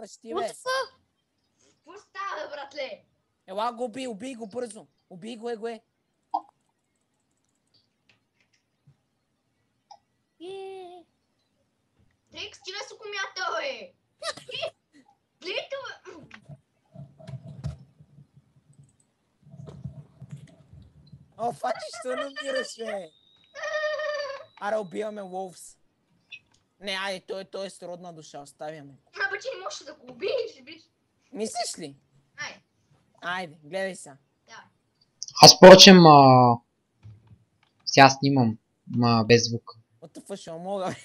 ставаш ти, бе? Какво става, братле? Ела го убий го бързо. Убий го, го е. Дрейк, стига с комята, бе! Гледай това! О, фачи, що не умираш, бе? Аре, убиваме Wolves. Не, айде, той е сродна душа, оставяме. Абе, че не можеш да го убиеш, биш. Мислиш ли? Айде. Айде, гледай сега. Давай. Аз впрочем, сега снимам, без звук. Отъфа, ще мога, бе.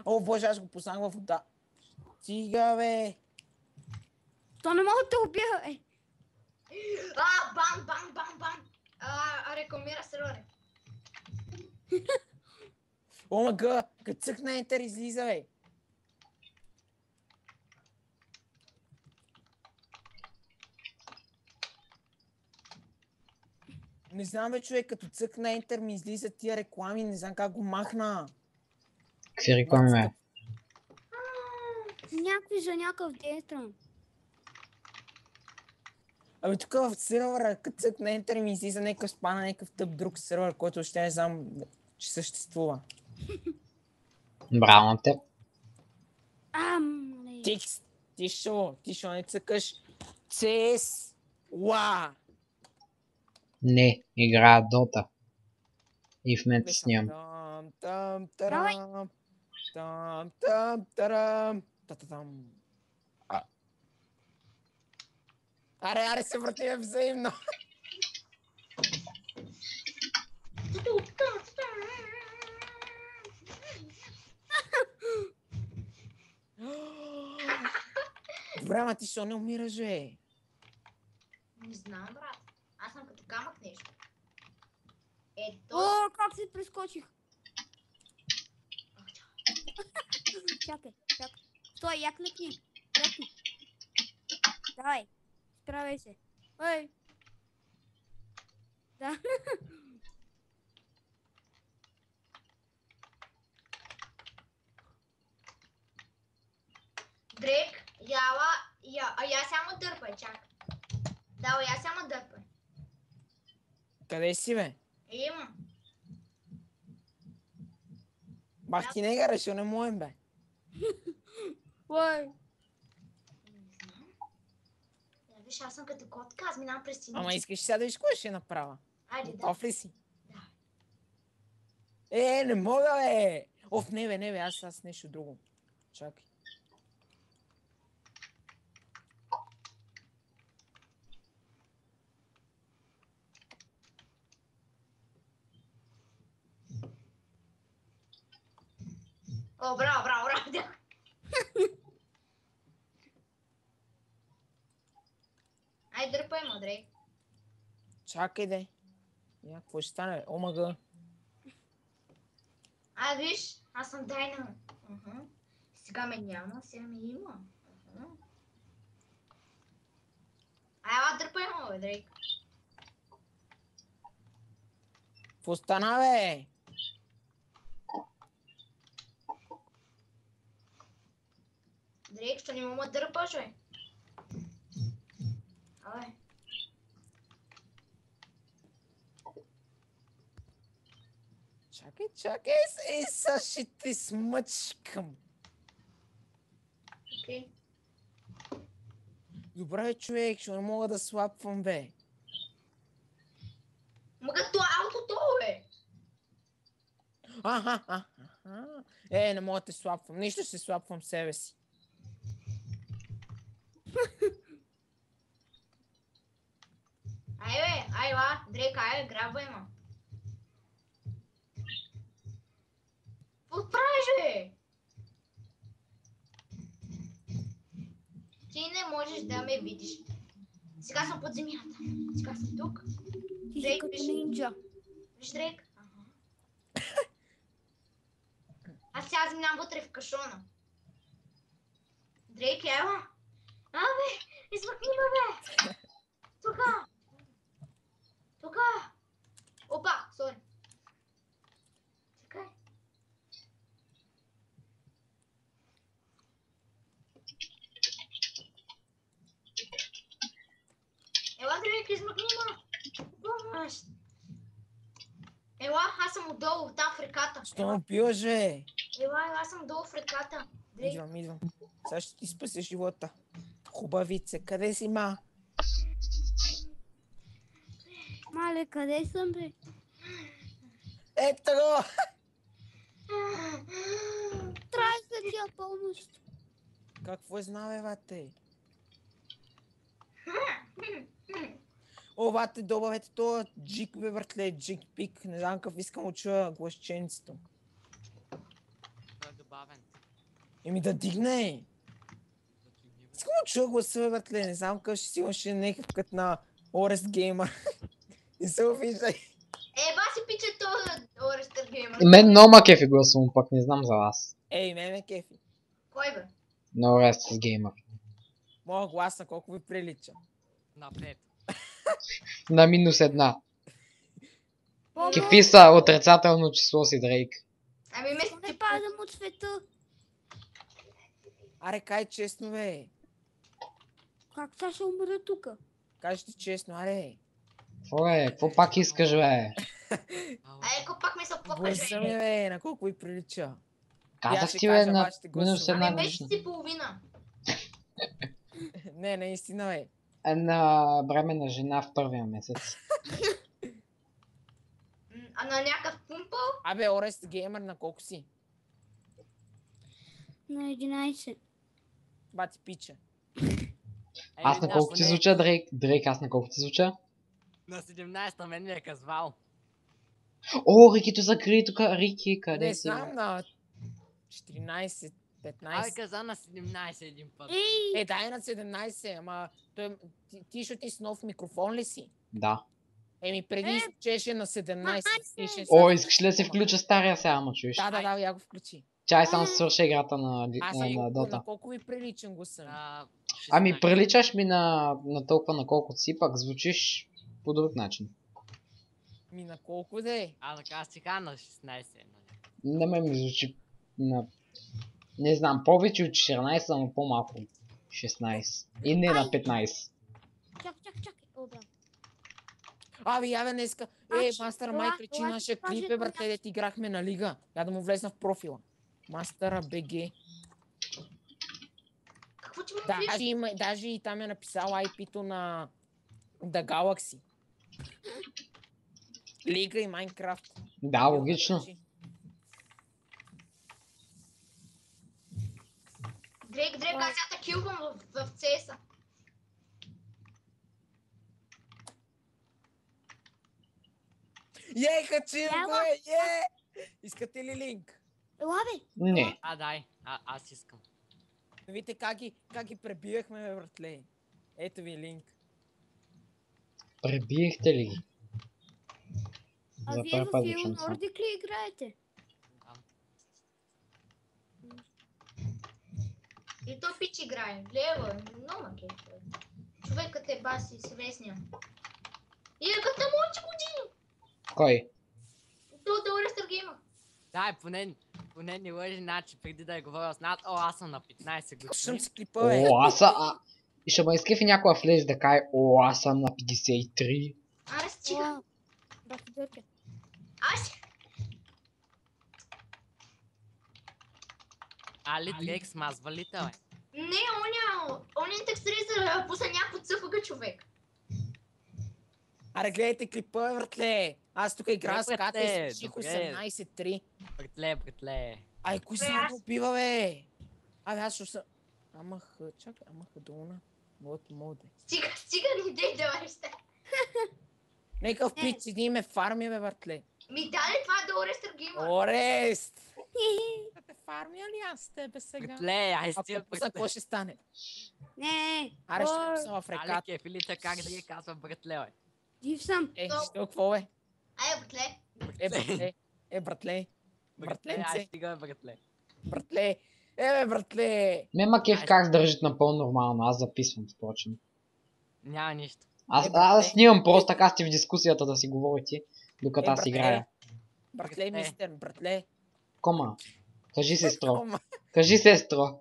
О, боже, аз го познах във вода. Стига, бе. То не мога да те убия, бе. Бам! Рекламира сервера. О, мага, като цъкна ентер излиза, бе. Не знам, бе, човек, като цъкна ентер ми излизат тия реклами, не знам как го махна. Какви реклами, бе? Някакви за някакъв дестран. Абе, тук в сервера, като цъкна ентер ми излиза някакъв спана, някакъв тъп друг сервер, който още не знам, че съществува. Браво на теб. Тикс, ти шо не цъкаш CS. Уа! Не, играя Дота. И в момента снимам. Аре, се въртиме взаимно. Добре, ама ти шо не умираш, бе? Не знам, брат. Аз съм като камък нещо. Ето. О, как се прескочих. Чакай. Стой, я кликни. Давай, справяй се. Ой. Да. Дрейк, я само дърпай, чакай. Да, я само дърпай. Къде си, бе? Имам. Бах ти не гараш, не можем, бе. Ой. Виж, аз съм като котка, аз минавам през сините. Ама искаш сега да виж кое ще направя? Айде, да. Готов ли си? Да. Не мога, бе! Оф, не, бе, аз нещо друго. Чакай. О, браво. Айде, дърпай, Дрейк. Чакай, де. Какво ще стане, бе? Омага. Виж, аз съм дайна. Сега ме няма, сега ме има. Ела, дърпай му, бе, Дрейк. Какво стана, бе? Дрейк, що не му дърпаш, бе? Абе. Чакай, сега ще те смъчкам. Окей. Добре, човек, ще не мога да слапвам, бе. Мога това аутото, бе. Не мога да те слапвам. Нищо ще слапвам себе си. Айла, Дрейк, грабвай ма. Какво правиш, бе? Ти не можеш да ме видиш. Сега съм под земята. Сега съм тук. Ти си като нинджа. Виж, Дрейк? Аз сега минавам вътре в кашона. Дрейк, ела? Абе, измъкни ме, бе! Тука! Опа, сори. Чакай. измъкни ма. Ела, аз съм отдолу, там в реката. Що ме убиваш, бе? Ела, аз съм долу в реката. Дрейк, Идвам. Сега ще ти спася живота. Хубавице, къде си, ма? Мале, къде съм, бе? Ето го! Трябва да ти я помощ. Какво е знае, вате? О, вате, добавете това джик, бе, братле, джик пик. Не знам какъв искам да чуя гласченцето. Той е добавен. Еми да дигне. Искам да чуя гласа, бе, братле. Не знам какъв ще си имаше някакъв кът на Орест Gamer. Не се обиждай. баси пича този Орестър Геймър. Мен много ма кефи гласа му, пък не знам за вас. Ей, ме кефи. Кой бе? Много рест с геймър. Моя глас на колко ви прилича. Напред. На -1. Помощ. Кефи са отрицателно число си, Дрейк. Ами мисля, Не падам от света. Аре, кай честно, бе. Как сега ще умра тука? Кажи ти честно, аре. Какво е? Какво пак искаш, бе? ай, ако пак ми се Гласа покаже. ми, бе, на колко ви прилича. Казах ще ти, бе, кажа на вашите гласове. -1 Ами годишна. месец и половина. Не, наистина, бе. На бременна жена в първия месец. А на някакъв пумпъл? Абе, Орест Геймър, на колко си? На 11. Бати пича. Аз на колко ти звуча, Дрейк? Дрейк, аз на колко ти звуча? На 17 на мен ми е казвал. О, Рикито закри тук. Рики, къде Не си? знам, на 14, Ай, 15. каза на 17 един път. Ей! Е, дай на 17, ама ти ще ти с нов микрофон ли си? Да. Еми, преди звучеше на 17. пише О, само- искаш ли да си включа стария сега, ама чуеш? Да, я го включи. Чай само свърша играта на Аз на Дота. на колко ви приличам гласа ми? На Ами 16. приличаш ми на толкова на колкото си, пък звучиш по друг начин. Ми на колко да е? А така сега на 16. Нали? На мен ми звучи на... Не знам, повече от 14, ама по-малко от 16. И не на 15. Чакай. О, да. Абе, днеска. Мастър ела, Майк речи ела, нашия ще кажа клип, брате, дет играхме на лига. Я да му влезна в профила. Мастъра БГ. Какво че му влиза? Даже и там е написал IP-то на The Galaxy. Лига и Майнкрафт. Да, логично. Дрейк, аз сега те килвам в CS-а. Качим го е! Искате ли линк? Ела, бе! Не. Дай, аз искам. Видите как ги пребивахме, бе, братле. Ето ви линк. Пребиехте ли ги? А За вие първи в път Фил звучам това. Нордик ли играете? И то пич играе. Лева, много ма кефа. Човекът е баси, свестния. И е като мълчи години. Кой? То да Орестър Геймър. Дай, поне не лъжи, значи преди да е говорил с нас. О, аз съм на 15 Съм години. си клипа, бе. О, аз съм... И ще ме изкефи някоя влез да каже, о, аз съм на 53. Аре стига. Брат, дърке. Аз Али Дрейк смазва ли те, бе? не, оня текстуриза пуса някакво цъфъга човек. Аре, гледайте клипа, бе, братле. Аз тук играя с Добре, ката и спеших добре. 18-3. Братле. Ай, кой се аз- ме убива, бе? Абе, аз ще съм... Чакай, долна. Моде. Стига ни дей да вършите. Некъв пич, седи и ме фарми, бе, братле. Ми даде това да Орестър Геймър. Орест! Да те фармя ли аз с тебе сега? Братле, ай Ако стига, пуса, какво ще стане? Не, Аре, ще Ор, пусна в Али реката. кефилите как да ги казва братле, бе? Див съм. Ще какво, бе? Ай, братле. Братле. Братле, ай Братленце. стига, братле. Братле. Бе, братле. Ме ма кеф как държат напълно нормално, аз записвам, впрочем. Няма нищо. Аз снимам просто така сте в дискусията да си говорите, докато аз братле. играя. Братле, мистер, братле. Кома? Кажи сестро. Кома. Кажи сестро.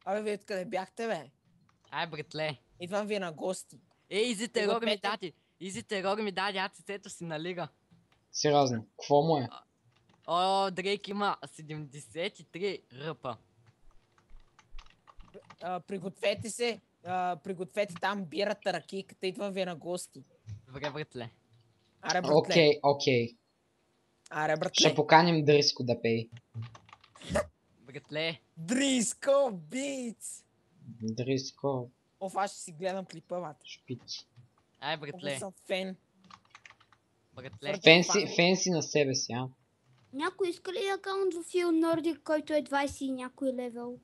Абе, вие откъде бяхте, бе? Ай, братле. Идвам ви на гости. Изи терор ми Петър. даде. Изи терор ми даде, аз цето си на лига. Сериозно. Какво му е? О, Дрейк има 73 ръпа. Пригответе се. Пригответе там бирата, ракийката. Идвам ви на гости. Добре, братле. Аре, братле. Окей. Аре, Ще братле. поканим Дриско да пее. Братле. Дриско Битс. Дриско, Оф, аз ще си гледам клипа, бата. шпици. Ай, Много братле. съм фен. Братле. Фенси на себе си, а? Някой иска ли акаунт в Фил Нордик, който е 20 и някой левел?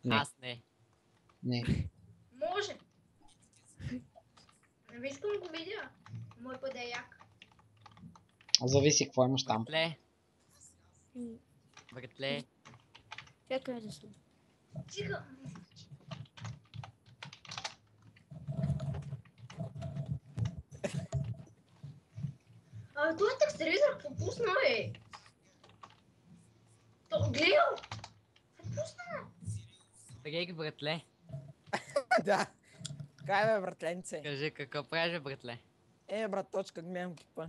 Не. Аз не. Не. Може. Не искам го видя. Мой път да е як. Зависи какво имаш там. Братле. М, Братле. Чакай да съм. Тиха. Той е текстуризър, какво пусна, бе? То, гледай! Какво пусна? Дрейк, братле. Да. Кай бе, братленце. Кажи какво правиш, братле. Браточка, гледам клипа.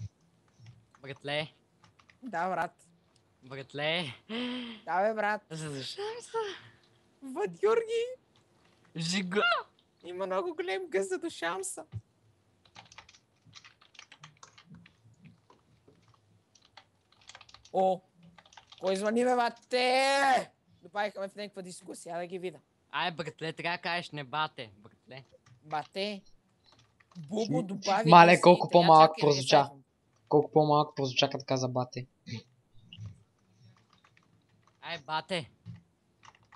Братле. Да, брат. Братле. Да, бе, брат. Задушавам се. Вадюрги. Жига. Има много голем гъс, задушавам се. О, кой звъни, бе, бате? Добавиха ме в някаква дискусия, да ги видя. Ай, братле, трябва да кажеш не бате, братле. Бате. Бубо добави... Мале, мисълите. колко Я по-малък чакай, прозвуча. я сайфам. Колко по-малък прозвуча, като каза бате. Ай, бате.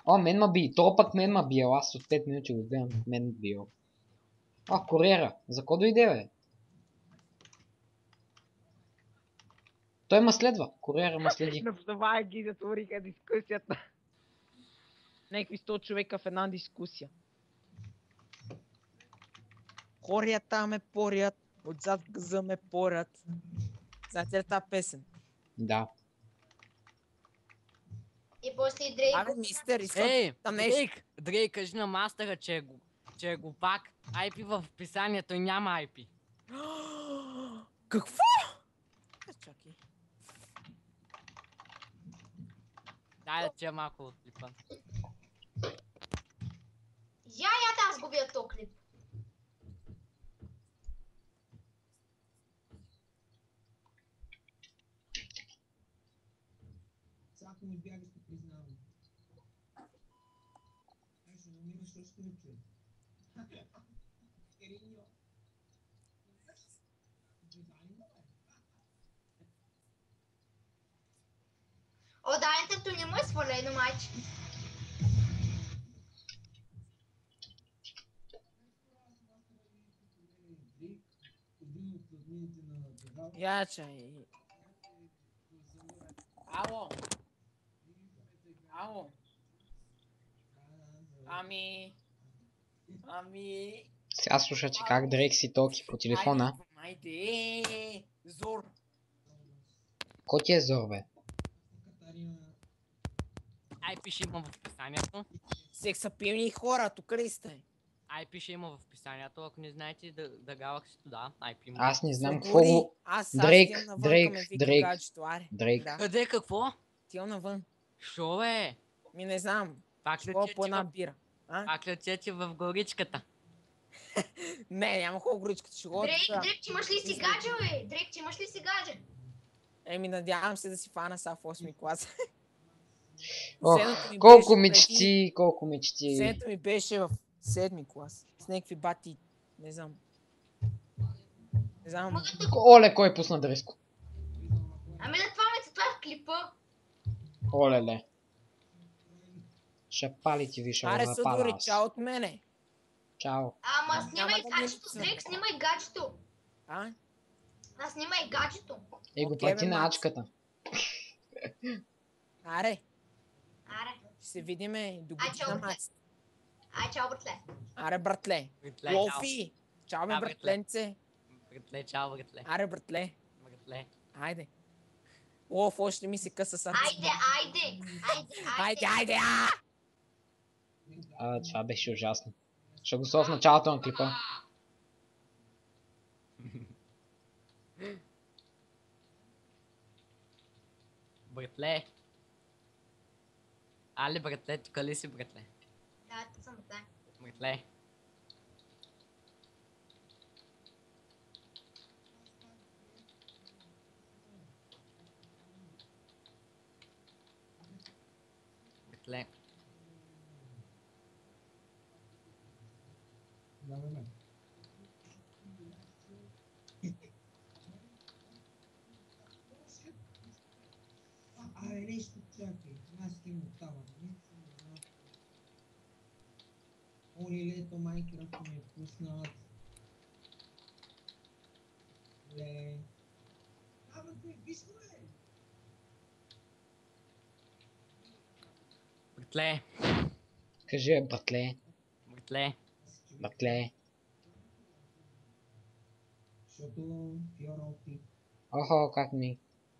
О, мен ма би. То пък мен ма биел. Аз от 5 минути го гледам. Мен биел. А, куриера. За кой дойде, бе? Той ма следва. Куриера ма следи. Но това ги затвориха дискусията. Някакви 100 човека в една дискусия. Хорията ме порят, отзад газа ме порят. Знаете ли тази песен? Да. И после и Дрейк. Абе, мистер, искам Ей, там нещо. Дрейк, Дрейк, кажи на мастера, че е глупак. IP в описанието и няма IP. Какво? Чакай. Дай да тия малко от клипа. Я, аз го видя този клип. Ако ми бягаш, ще признавам. Ай, ще намираш още не чуя. Ериньо. О, да, интернетът не му е свалено, майче. Я чай. Ало. Ало. Ами. Сега слушате как Дрейк си токи по телефона. Айде. Зор. Кой ти е зор, бе? IP ще има в описанието. Сексапилни хора, тук ли сте? IP ще има в описанието, ако не знаете да Galaxy да, IP има. Аз не знам какво Загори. го... Аз Дрейк, отивам навън, Дрейк, ме вика Дрейк. гаджето, аре. Дрейк. Да, Къде, какво? отивам навън. Шо бе? Ми не знам. Пак Ще ходя летя по ти една в... бира. А? Пак летя ти в горичката. Не, няма хубаво горичката, ще ходя. Дрейк, ти имаш ли си гадже, бе? Дрейк, ти имаш ли си гадже? Еми, надявам се да си фана са в 8 клас. Ох, Последното ми колко беше мечти, колко мечти. Последното ми беше в 7 клас. С някакви бати. Не знам. Не знам. Мога да... Оле, кой пусна Дриско? Ами да това ме, това е в клипа. Оле-ле. Ще пали ти виша Аре, да Съдори, пала. чао от мене. Чао. Ама снимай Няма да ми гаджето, писам. Дрейк, снимай гаджето. А? Снимай гаджето. Го Окей, плати бе, на Макс. ачката. Аре, Аре, ще се видиме до чао, година, братле. Макс. ай, чао, братле. Аре, братле. Братле, чао. Лофи. Чао, бе, Да, братле. братленце. Братле, чао, братле. Аре, братле. Братле. Айде. Лоф, още ми се къса сърце. Айде. Айде, а! Това беше ужасно. Ще го сложа в началото на клипа. Братле. Али, братле, тук ли си, братле? Да, тук съм да. Братле. Братле. Да, бе. Абе, нещо чакай. Аз им оттава. Оли лето Майнкрафт ми е пуснат. Ле. Абе, виж го, бе. Братле. Кажи, братле. Братле. Братле. Защото Фиора опи. Охо,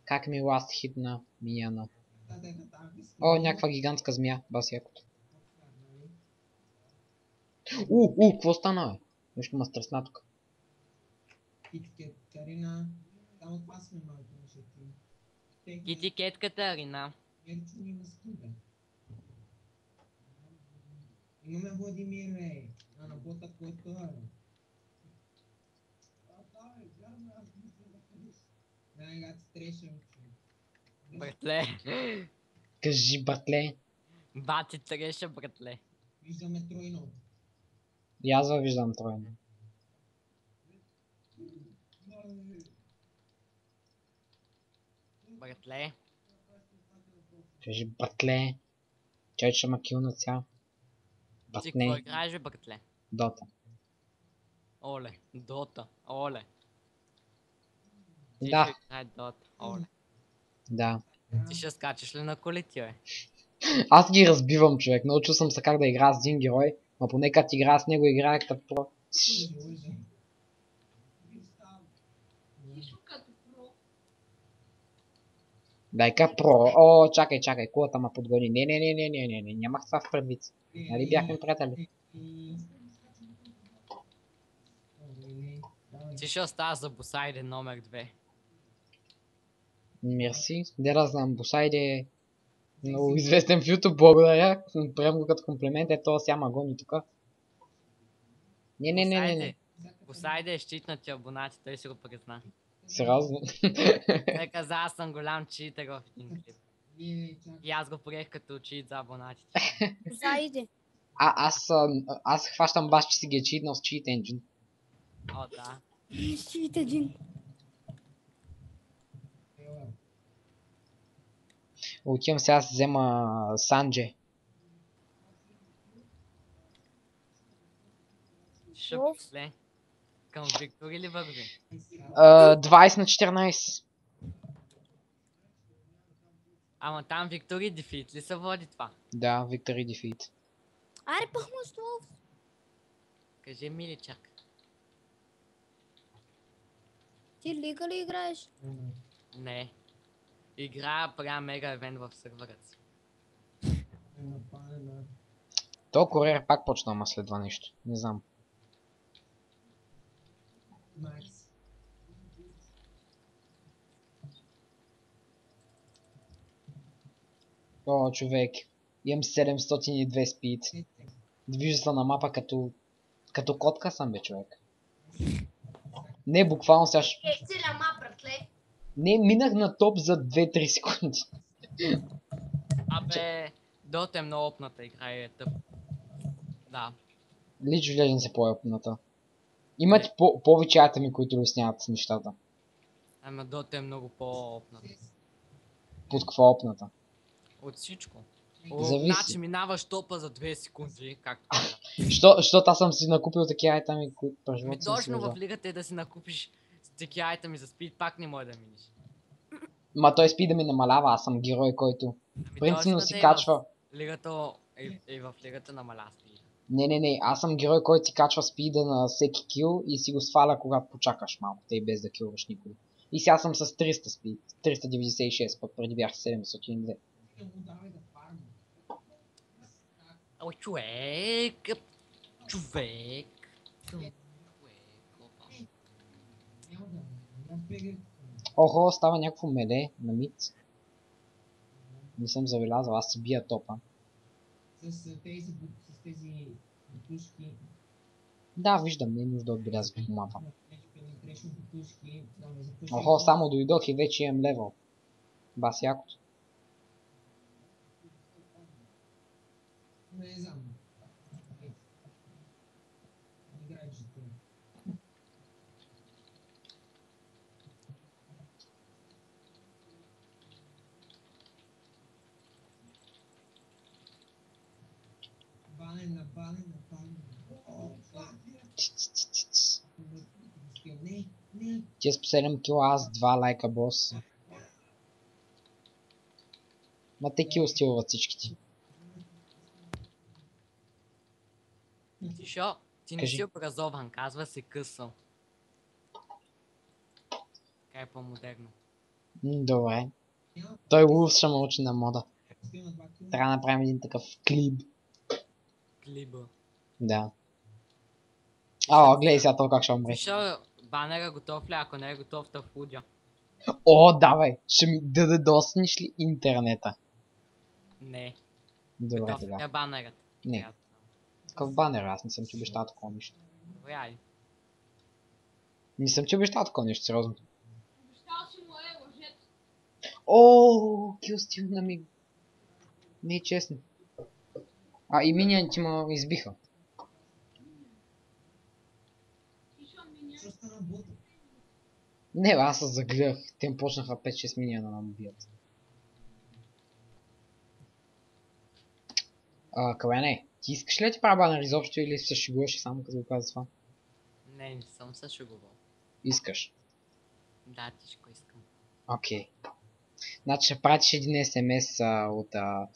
как ми ласт хит на Мияна. Да, О, някаква гигантска змия, бас якото. Какво стана, бе? Нещо ма стресна тук. Китикет, Карина. Само това сме малко на ти. Кити кетката, Арина. Мерчо има скида. Имаме Владимир, бе. На бота, който е. Най-гад стрешен. Братле. Кажи, братле. Бати треша, братле. Виждаме тройно. И аз виждам тройно. Братле. Кажи, братле. Чай, че ма килна цял. Ти какво Братле. играеш, бе, братле? Дота. Оле. Дота. Оле. Ти Да. ще играе Дота. Оле. Да. Ти ще скачаш ли на колите, бе? Аз ги разбивам, човек. Научил съм се как да играя с един герой, но поне като играя с него, играя като про. Дай-ка про. О, чакай, кулата ма подгони. Не, нямах това в предвид. Нали бяхме приятели? Ти ще оставаш за Босайде номер 2. Мерси. Де да знам, Босайде е много известен в YouTube, благодаря. Прием го като комплимент, ето сега гони тук. Не. Босайде е щитнати абонати, той си го призна. Сериозно. Той каза, аз съм голям читър в един клип. И аз го приех като чит за абонатите. Зайде. Аз хващам бас, че си ги е читнал с Cheat Engine. О, да. Свит един. Отивам сега да си взема Сандже. Шъпли. Към Виктор или върви? 20 на 14. Ама там Виктори дефит ли се води това? Да, Victory Defeat. Аре, пахмуслов. Кажи миличак. Ти лига ли играеш? Не. Играя прям мега евент в сървърът си. То Курер пак почна ама след това нещо. Не знам. Макс. О, човек. Имам 702 спид. Движа се на мапа като котка съм, бе, човек. Не, буквално сега ще... Целя ма, братле. Не, минах на топ за 2-3 секунди. Абе, Дота е много опната игра и е тъп. Да. Лич of Legends е по-опната. Имат повече атоми, които улесняват с нещата. Ама Дота е много по-опната. Под какво е опната? От всичко. Зависи. Значи минаваш топа за 2 секунди, както казах. Защото аз съм си накупил такива айтами, които през живота съм си Точно взел. в лигата е да си накупиш такива айтеми за спид, пак не може да минеш. Ма той спида ми намалява, аз съм герой, който принципно точно си да е качва. Лигата и в лигата намаля спид. Не, аз съм герой, който си качва спида на всеки кил и си го сваля, когато почакаш малко, тъй без да килваш никой. И сега съм с 300 спид, 396, пък преди бях 702. О, човек! Човек. Няма да. Няма бега. Охо, става някакво меле на мит. Не съм забелязал, аз се бия топа. С тези бутушки. Да, виждам, не е нужда да отбелязвам по мапа. Пенетрешни бутушки. Да ме запуши. Охо, само дойдох и вече имам левел. Бас якото. Не знам. Играеш за това. Банен. Не. Ти с по 7 кила, аз 2 лайка бос. Ма те кил стилват всичките. Ти шо? Ти не Кажи. си образован, казва се късъл. Така е по-модерно. Добре. Той Лув ще научи на мода. Трябва да направим един такъв клип. Клиба. Да. О, гледай сега то как ще умре. Ти шо, банера готов ли? Ако не е готов, да фудя. О, давай! Ще ми досниш ли интернета? Не. Добре Готов ли тогава. е банерът? Не. Трябва да знам. Такъв банер, аз не съм ти обещал такова нещо. Добре, айде. Не съм ти обещал такова нещо, сериозно. О, кил стил на ми. Не е честно. А и миньоните ме избиха. Що стана бота? Не, аз се загледах. Те почнаха 5-6 миньона да ме бият. Калене, ти искаш ли да ти правя банер изобщо или се шегуваш само като го каза това? Не съм се шегувал. Искаш. Да, тишко искам. Окей. Значи ще пратиш един смс от 15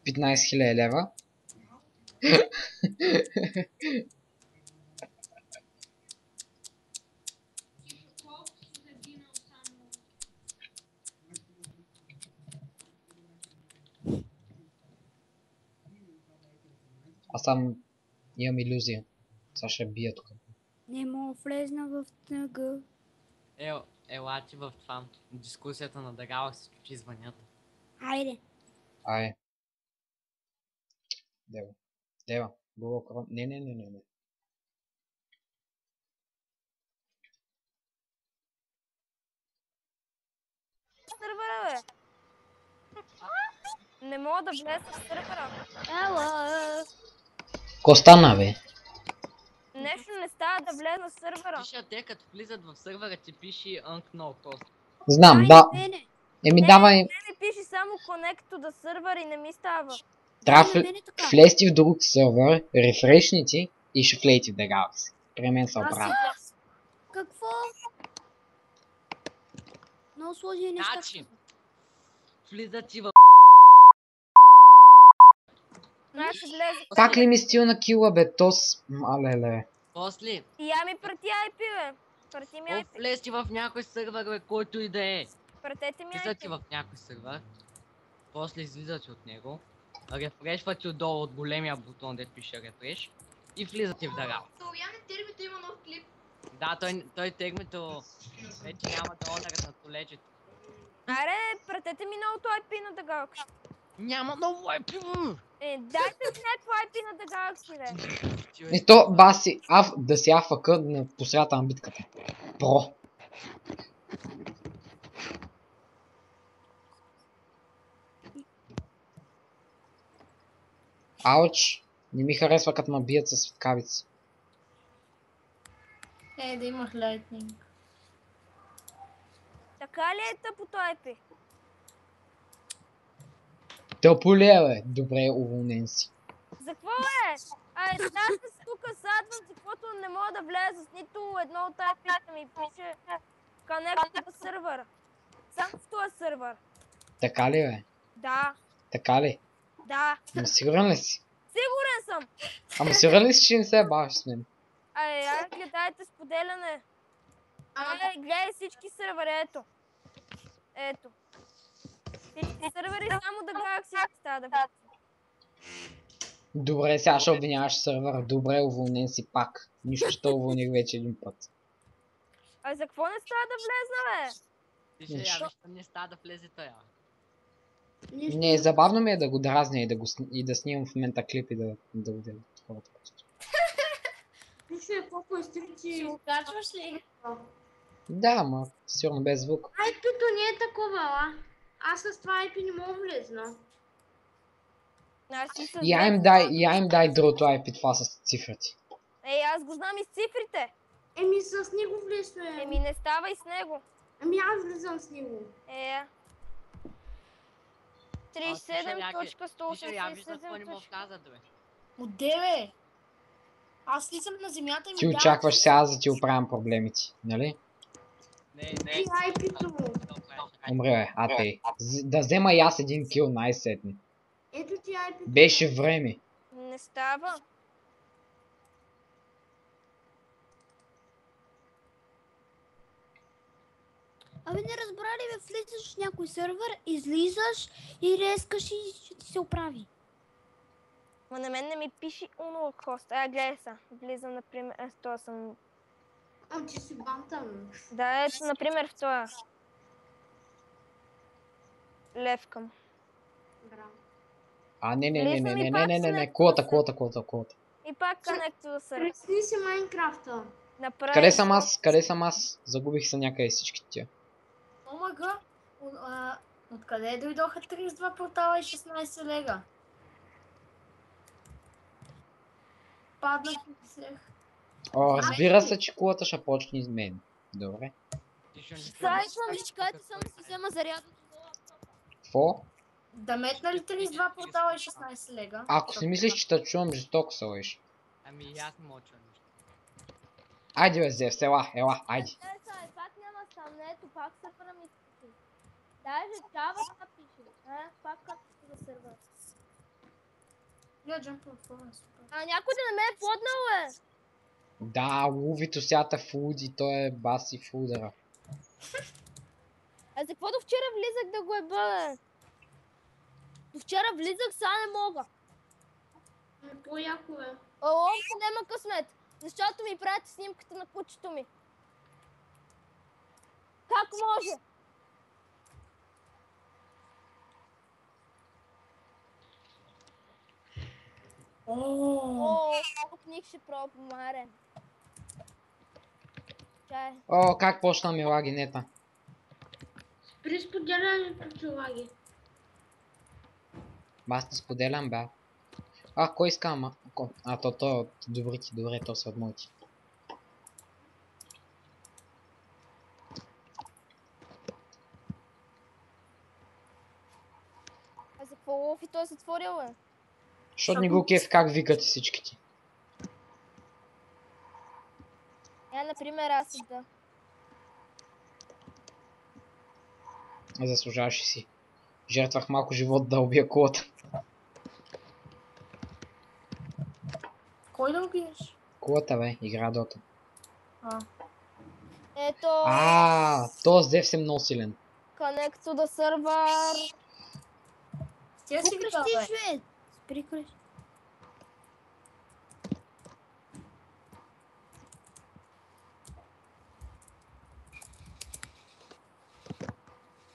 000 лева. Аз сам имам илюзия. Сега ще бия тук. Не мога влезна в тъга. Ела ти в това. Дискусията на Дагала се чучи звънят. Хайде. Ай. Дева. Дева. Google Chrome. Не. Сървъра, бе. Не мога да влеза в сървъра. Ела. Ко стана, бе? Нещо не става да влеза в сървъра. Пиша, те като влизат в сървъра ти пише Unknown Host. Знам, да. Не. Еми давай. Не ми пише само connect to the server и не ми става. Трябва Не, не така. влезти в друг сервер, рефрешните и ще влезти в The Galaxy. При мен се оправя. Какво? Много сложни неща. Значи, влизат ти в... Значи влезе. Как ли ми стил на кила, бе? Тос... Малеле. После, И я ми прати IP, бе. Прати ми IP. влез ти в някой сървър, бе, който и да е. Пратете ми Влизат ти IP. в някой сървър. После излизат от него. Рефрешват ти отдолу от големия бутон, дето пише рефреш. И влизат ти в дъра. Соловяне термито има нов клип. Да, той тегмето вече няма да ударят на столечето. Аре, пратете ми новото IP на The Galaxy. Няма ново IP! Дайте ми някакво IP на The Galaxy, бе. И то, баси, да си АФК на посредата на битката. Про. Ауч. Не ми харесва като ме бият със светкавици. Да имах лайтнинг. Така ли е тъпото IP? Тъпо ли е, бе? Добре, уволнен си. За какво е? Аз тук садвам, за каквото не мога да вляза с нито едно от IP-та ми пише connect to the server. Само в този сервер. Така ли, бе? Да, Така ли? да. Ама сигурен ли си? Сигурен съм. Ама сигурен ли си, че не се бавиш с мен? Гледайте споделяне. Гледай всички сервери, ето. Ето. Всички сервери само да Galaxy става да влиза. Добре, сега ще обвиняваш сервера. Добре, уволнен си пак. Нищо, че те уволних вече един път. А за какво не става да влезна, бе? Ти ще Нищо. явиш, не става да влезе той. Не, забавно ми е да го дразня и да снимам в момента клип и да го видя хората. Нищо е по-пъстри, Ще че... го качваш ли? Да, ма, сигурно без звук. IP-то не е такова, а? Аз с това IP не мога влезна. Аз си с Я им дай другото IP, това с цифрите. Ей, аз го знам и с цифрите. Еми с него влезме. Еми не става и с него. Ами аз влизам с него. Е. 37.187. Отде, бе? Аз слизам на земята и Ти ми очакваш сега да ти оправям проблемите, нали? Не, И IP-то му. Умре, бе, тъй. Да взема и аз един кил най-сетне. Ето ти IP-то. Беше време. Не става. Абе, не разбра ли, бе, влизаш в някой сервер, излизаш и рескаш и ще ти се оправи. Ма на мен не ми пише уно хост. А, гледай са. Влизам, например, това съм... А, ти си бантам. Да, ето, например, в това. Левкам. Браво. Не, квота. И пак connect to the server. Пресни си Майнкрафта. Направи. Къде съм аз? Загубих се някъде всички тия. Омага, откъде дойдоха 32 портала и 16 лега? Паднах и взех. О, разбира се, че кулата ще почне из мен. Добре. Сега идвам, чекайте, само си взема зарядното за лаптопа. Какво? Да метна ли 32 портала и 16 лега? Ако си мислиш, че те чувам, жестоко се лъжиш. Ами аз не мога чуя нищо. Айде бе, Зевс, ела, айде. Пак няма сам, ето, пак се прамитите. Даже Java напише. Пак както за сервер. Я джампвам в това, супер. А някой да не ме е плоднал, бе. Да, ловито сята фуди, той е баси фудера. А за какво до вчера влизах да го е бъде? До вчера влизах, сега не мога. По-яко е. Ломка няма късмет, защото ми прати снимката на кучето ми. Как може? О, книг ще пробва помарен. Чай. О, как почна ми лаги нета. При споделянето ти лаги. Аз не споделям, бе. Кой иска, ама? То е от добрите, добре, то са от моите. А за какво лов и той се затворил, бе? Защото не го кеф как викате всичките. Например, аз да. Заслужаваше си. Жертвах малко живот да убия колата. Кой да убиеш? Колата, бе, игра Дота. Ето, този Зевс е много силен. connect to the server. Тя си Какво видяла, крещиш, бе? бе? Спри крещ.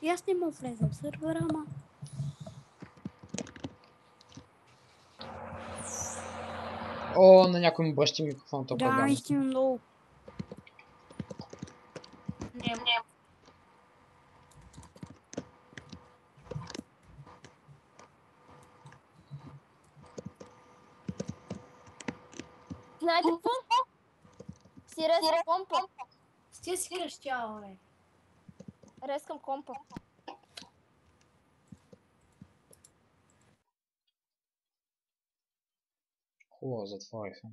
И аз не мога влезам в сервера, ама... О, на някой му бръщи микрофон толкова Да, гадно. наистина много. Не. Знаете какво? Си резкам компа. С тя си крещяла, бе. Резкам компа. Хубаво, затвориха.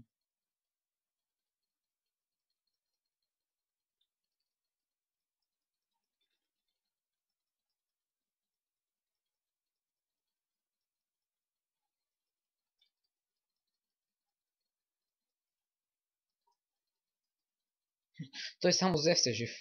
Той само Зевс е жив.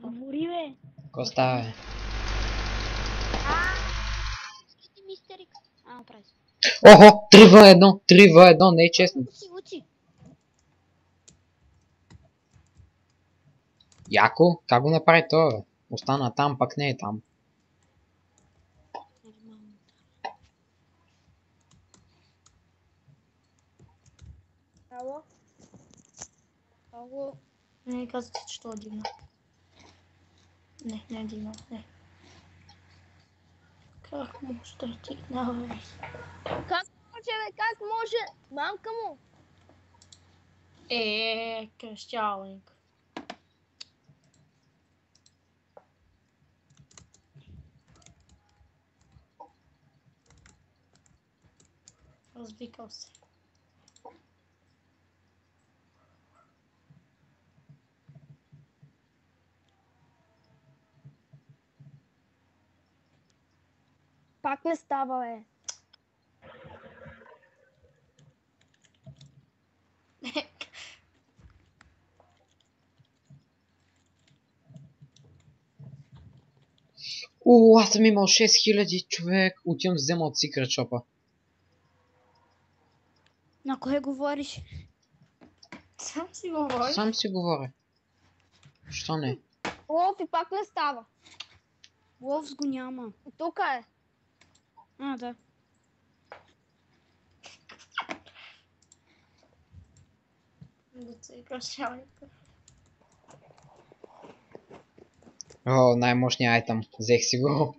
Говори, бе. Ко става, бе? Ти мистерик. Прави се. Охо, 3v1, 3v1, не е честно. Учи. Яко, как го направи това, бе? Остана там, пак не е там. Нормално. Ало? Ало? Не казвате, че това е дивно. Не е дивно, не. Как може да е дивно, бе? Как може, бе? Как може? Мамка му. Кръщалник. Развикал се. Пак не става, бе. Аз съм имал 6000 човек. Отивам да взема от Secret Shop-а. На кое говориш? Сам си говориш. Сам си говоря. Що не? Лов и пак не става. Ловс го няма. Тук е. Да. Деца и кръщалника. О, най-мощният айтъм. Взех си го.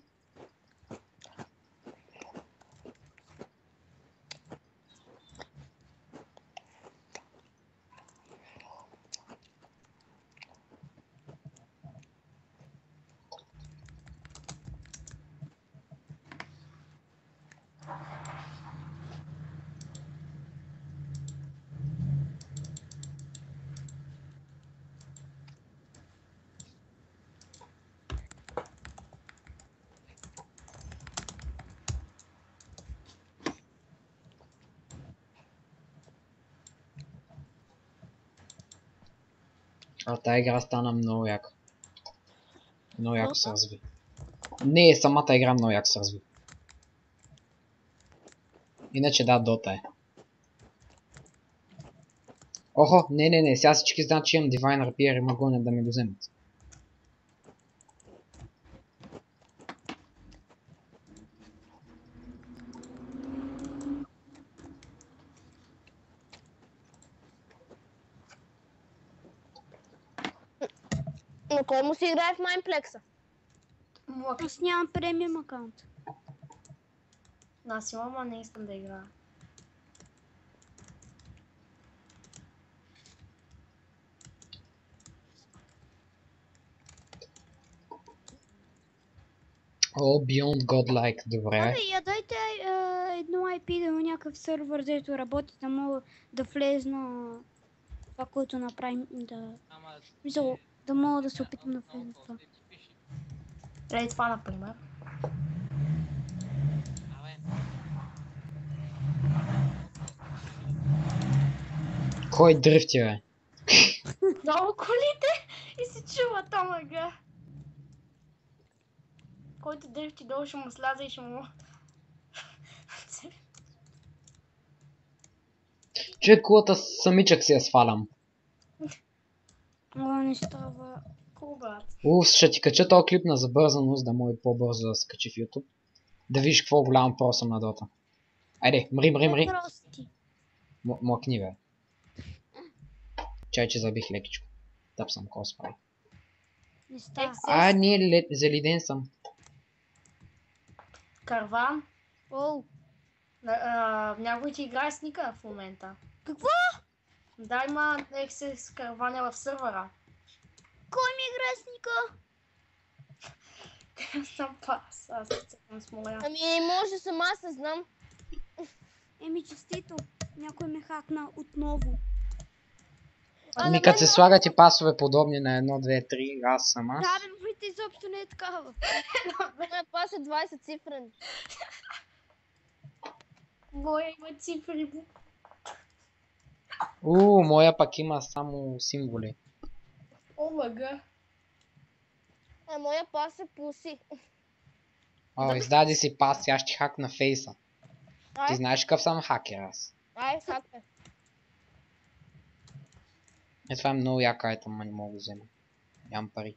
Тая игра стана много яка. Много яко се разви. Не, самата игра много яко се разви. Иначе да, Дота е. Охо, не, сега всички знаят, че имам Divine Rapier и могу да ми го вземат. Но кой му си играе в Майнплекса? Аз нямам премиум акаунт. Аз имам, а не искам да играя. О, Beyond Godlike, добре. Я дайте едно IP да има някакъв сървър, дето работи, да мога да влезна това, което направим, да мога да се опитам да влезна в това. Ей, това, например. Кой дрифти, бе? Много колите и се чува томага. Който дрифти долу ще му сляза и ще му... Че кулата самичък си я свалям. Не става. Кога? Ще ти кача този клип на забързаност, да може по-бързо да се качи в YouTube. Да видиш какво голям про съм на Дота. Айде, мри. Прости. Млъкни, бе. Чай, че забих лекичко. Тъп съм косплей. Не става. Не, залиден съм. Карван. Оу. Някой ти играе с ника в момента. Какво? Да, има Access карваня в сървъра. Кой ми играе с ника? Съм пас, аз съм с моя. Ами може сама, аз не знам. Честито. Някой ме хакна отново. Ами като се слагат и пасове подобни на 1, 2, 3, аз съм аз. Да, бе, моите изобщо не е такава. Моя пас е 20 цифрен. Моя има цифри. Моя пак има само символи. Омага. Моя пас е пуси. О, издаде си пас, аз ще хакна фейса. Ти Ай, знаеш какъв съм хакер аз. ай, хакне. Това е много яка айтъм, ама не мога да взема. Нямам пари.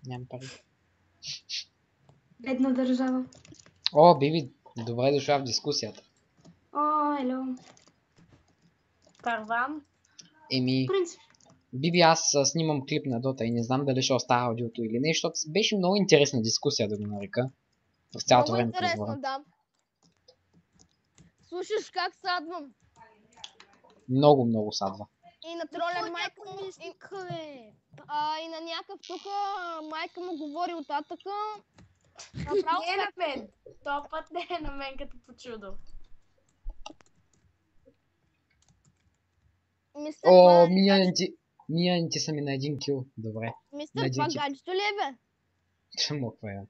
Нямам пари. Бедна държава. О, Биби, добре дошла в дискусията. О, ело. Карван. Еми, Принцип. Биби, аз снимам клип на Дота и не знам дали ще остава аудиото или не, защото беше много интересна дискусия да го нарека. В цялото Много време по интересно, говоря. да. Слушаш как садвам. Много, много садва. И на тролер майка му... И на някакъв тук майка му говори оттатъка. Направо Не е на мен. То път не е на мен като по чудо. Мистер, О, миньоните са ми на 1 кил. Добре. Мистер, това гаджето ли е, бе? Чмоква я.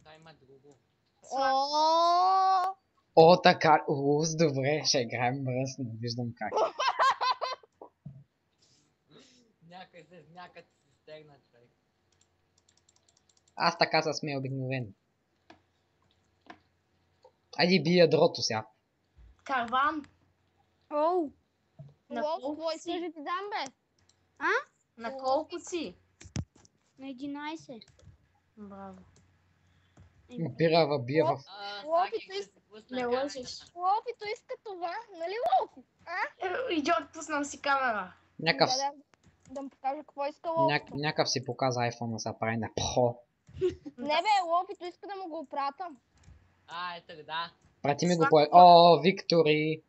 Да, има друго. О, О, така. Уз, добре, ще играем мръсно. Виждам как. Някъде се стегна, човек. Аз така се смея обикновено. Айде би ядрото сега. Карван. Оу, На лол, колко какво си? искаш да ти дам, бе? На колко си? на 11. Браво. Бира в бия в... Лопито Саки, ще се пусна Не камерата. Лопито лъжеш. иска това, нали, Лопи? Идиот, пуснам си камера. Някакъв... Да му покажа какво иска Лопито. Някакъв си показа iPhone да се прави на про. Не, бе, Лопито иска да му го опратам. Ето, да. Прати ми го по... О, Виктори!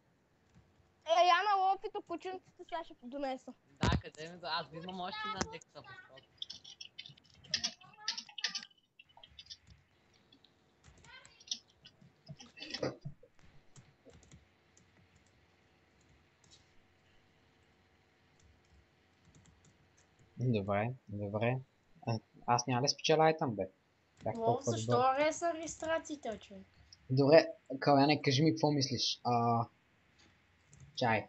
Я на Лопито кученцето сега ще донеса. Да, къде ми го? Аз имам още на декса. Добре, добре. Аз няма да спечеля айтъм, бе. Бях Лол, толкова добър. защо реса регистрациите, човек? Добре, Каляне, кажи ми какво мислиш. Чай.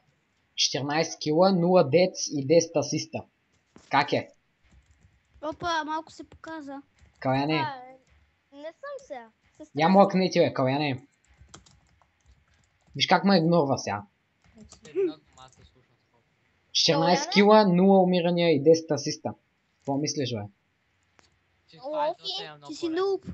14 кила, 0 дец и 10 асиста. Как е? Опа, малко се показа. Каляне, Не съм сега. я млъкни ти, бе, Каляне. Виж как ме игнорва сега. Много аз се слушам скоро. 14 кила, 0 умирания и 10 асиста. Какво мислиш, бе? Че това е Локи, защото е много Ти си по-лесно. нуб.